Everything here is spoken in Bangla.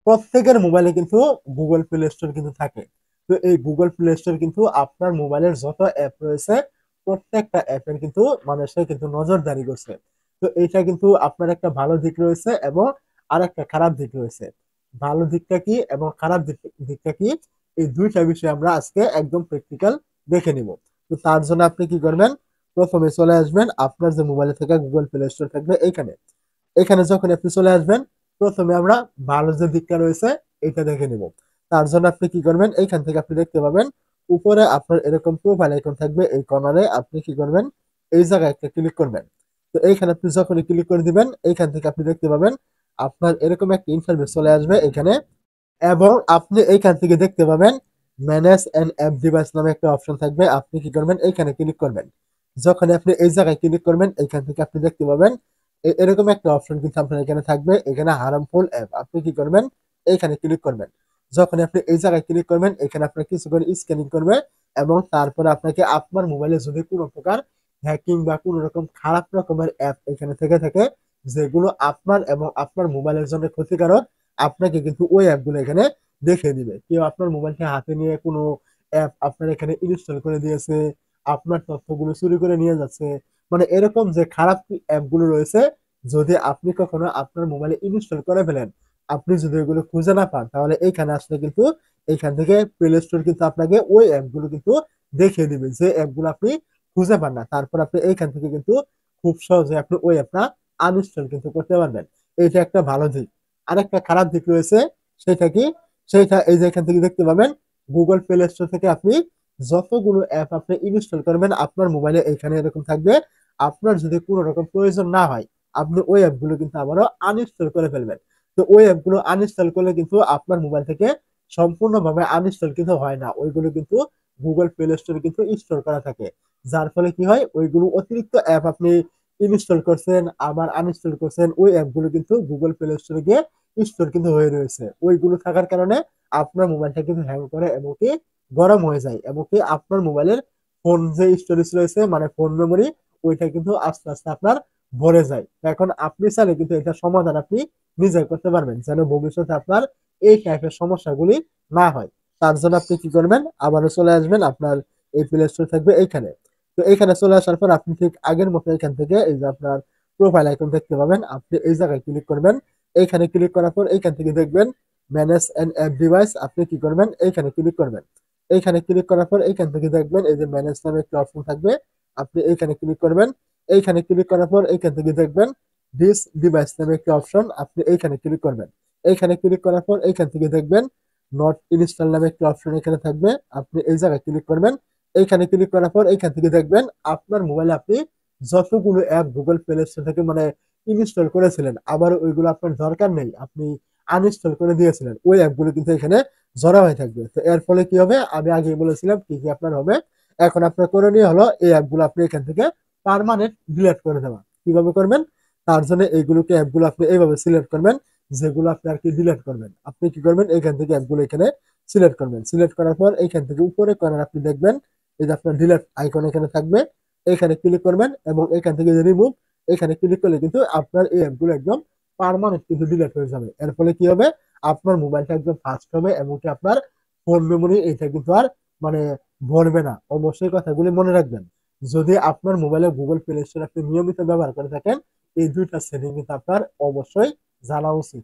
প্রত্যেকের মোবাইলে কিন্তু গুগল প্লে স্টোর কিন্তু থাকে। তো এই গুগল প্লে স্টোর কিন্তু আপনার মোবাইলের যত অ্যাপ রয়েছে প্রত্যেকটা অ্যাপের কিন্তু মানুষের কিন্তু নজরদারি করছে। তো এইটা কিন্তু আপনার একটা ভালো দিক রয়েছে এবং আর একটা খারাপ দিক রয়েছে। ভালো দিকটা কি এবং খারাপ দিকটা কি, এই দুইটা বিষয় আমরা আজকে একদম প্র্যাকটিক্যাল দেখে নিব। তো তার জন্য আপনি কি করবেন, প্রথমে চলে আসবেন আপনার যে মোবাইলে থেকে গুগল প্লে স্টোর থাকবে এইখানে। এখানে যখন আপনি চলে আসবেন, প্রথমে আমরা ভালো যে দিকটা রয়েছে এটা দেখে নিব। তার জন্য আপনি কি করবেন, এইখান থেকে আপনি দেখতে পাবেন উপরে আপনার এরকম প্রোফাইল আইকন থাকবে, এই কর্নারে আপনি কি করবেন, এই জায়গায় একটা ক্লিক করবেন। তো এইখানে আপনি যখনই ক্লিক করে দিবেন, এইখান থেকে আপনি দেখতে পাবেন আপনার এরকম একটা ইন্টারফেস চলে আসবে এখানে। এবং আপনি এইখান থেকে দেখতে পাবেন ম্যানেজ এন্ড অ্যাপ ডিভাইস নামে একটা অপশন থাকবে, আপনি কি করবেন এইখানে ক্লিক করবেন। যখন আপনি এই জায়গায় ক্লিক করবেন, এইখান থেকে আপনি দেখতে পাবেন এরকম একটা অপশন কিন্তু আপনার এখানে থাকবে, এখানে হার্মফুল অ্যাপ, আপনি কি করবেন এইখানে ক্লিক করবেন। যখন আপনি এই জায়গায় ক্লিক করবেন, এখানে আপনার কিছুক্ষণ স্ক্যানিং করবে এবং তারপরে আপনাকে আপনার মোবাইলে যদি কোনো প্রকার হ্যাকিং বা কোনো রকম খারাপ রকমের অ্যাপ এখানে থেকে থাকে যেগুলো আপনার এবং আপনার মোবাইলের জন্য ক্ষতিকারক, আপনাকে কিন্তু ওই অ্যাপগুলো এখানে দেখিয়ে দিবে। কেউ আপনার মোবাইলকে হাতে নিয়ে কোনো অ্যাপ আপনার এখানে ইনস্টল করে দিয়েছে, আপনার তথ্যগুলো চুরি করে নিয়ে যাচ্ছে, মানে এরকম যে খারাপ অ্যাপগুলো রয়েছে, যদি আপনি কখনো আপনার মোবাইলে ইনস্টল করে ফেলেন, আপনি যদি ওইগুলো খুঁজে না পান, তাহলে এইখানে আসলে কিন্তু এইখান থেকে প্লে স্টোর কিন্তু আপনাকে ওই অ্যাপগুলো কিন্তু দেখিয়ে দিবে যে অ্যাপগুলো আপনি খুঁজে পান না। তারপর আপনি এইখান থেকে কিন্তু খুব সহজে আপনি ওই অ্যাপটা আনইনস্টল কিন্তু করতে পারবেন। এইটা একটা ভালো দিক। আরেকটা খারাপ দিক রয়েছে, সেটা কি, সেটা এই যে এখান থেকে দেখতে পাবেন গুগল প্লে স্টোর থেকে আপনি যতগুলো অ্যাপ আপনি ইনস্টল করবেন আপনার মোবাইলে এখানে এরকম থাকবে। আপনার যদি কোনো রকম প্রয়োজন না হয়, আপনি ওই অ্যাপগুলো কিন্তু আবারও আনইনস্টল করে ফেলবেন। তো ওই অ্যাপগুলো আনইনস্টল করলে কিন্তু আপনার মোবাইল থেকে সম্পূর্ণভাবে আনইনস্টল কিন্তু হয় না, ওইগুলো কিন্তু গুগল প্লে স্টোরে কিন্তু স্টোর করা থাকে। যার ফলে কি হয়, ওইগুলো অতিরিক্ত অ্যাপ আপনি ইনস্টল করছেন আবার আনইনস্টল করছেন, ওই অ্যাপগুলো কিন্তু গুগল প্লে স্টোরে গিয়ে স্টোর কিন্তু হয়ে রয়েছে। ওইগুলো থাকার কারণে আপনার মোবাইলটা কিন্তু হ্যাং করে এবং কি গরম হয়ে যায়, এবং কি আপনার মোবাইলের ফোন যে স্টোরেজ রয়েছে মানে ফোন মেমোরি, ওইটা কিন্তু আস্তে আস্তে আপনার ভরে যায়। এখন আপনি চাইলে কিন্তু এটা সমাধান আপনি নিজে করতে পারবেন যেন ভবিষ্যতে আপনার এই টাইপের সমস্যাগুলি না হয়। তার জন্য আপনি কি করবেন, আবারও চলে আসবেন আপনার এই প্লে স্টোর থাকবে এইখানে। তো এইখানে চলে আসার পর আপনি ঠিক আগের মতো এখান থেকে এই যে আপনার প্রোফাইল আইকন দেখতে পাবেন, আপনি এই জায়গায় ক্লিক করবেন। এইখানে ক্লিক করার পর এইখান থেকে দেখবেন ম্যানেজ এন্ড অ্যাপ ডিভাইস, আপনি কি করবেন এইখানে ক্লিক করবেন। এইখানে ক্লিক করার পর এইখান থেকে দেখবেন এই যে ম্যানেজ নামে একটা অপশন থাকবে, আপনি এইখানে ক্লিক করবেন। এইখানে ক্লিক করার পর এইখান থেকে দেখবেন দিস ডিভাইস নামে একটা অপশন, আপনি এইখানে ক্লিক করবেন। এইখানে ক্লিক করার পর এইখান থেকে দেখবেন নট ইনস্টল নামে একটা অপশন এখানে থাকবে, আপনি এই জায়গায় ক্লিক করবেন। এইখানে ক্লিক করার পর এইখান থেকে দেখবেন আপনার মোবাইলে আপনি যতগুলো অ্যাপ গুগল প্লে স্টোর থেকে মানে ইনস্টল করেছিলেন, আবার ওইগুলো আপনার দরকার নেই, আপনি আনইনস্টল করে দিয়েছিলেন, ওই অ্যাপগুলো কিন্তু এখানে জড়া হয়ে থাকবে। তো এর ফলে কি হবে, আমি আগে বলেছিলাম কি কি আপনার হবে। এখন আপনার করণীয় হলো এই অ্যাপগুলো আপনি এখান থেকে পার্মানেন্ট ডিলিট করে দেওয়া। কিভাবে করবেন, তার জন্য এইগুলোকে অ্যাপগুলো আপনি এইভাবে সিলেক্ট করবেন, যেগুলো আপনি আর কি ডিলিট করবেন। আপনি কি করবেন, এখান থেকে অ্যাপগুলো এখানে সিলেক্ট করবেন। সিলেক্ট করার পর এইখান থেকে উপরে কর্নার আপনি দেখবেন এই যে আপনার ডিলিট আইকন এখানে থাকবে, এখানে ক্লিক করবেন এবং এখান থেকে যে রিমুভ, এখানে ক্লিক করলে কিন্তু আপনার এই অ্যাপগুলো একদম পার্মানেন্ট কিন্তু ডিলিট হয়ে যাবে। এর ফলে কি হবে, আপনার মোবাইলটা একদম ফাস্ট হবে এবং কি আপনার ফোন মেমোরি এটা কিন্তু আর মানে ভরবে না। অবশ্যই কথাগুলি মনে রাখবেন, যদি আপনার মোবাইলে গুগল প্লে স্টোর আপনি নিয়মিত ব্যবহার করে থাকেন, এই দুইটা সেটিং কিন্তু আপনার অবশ্যই জানা উচিত।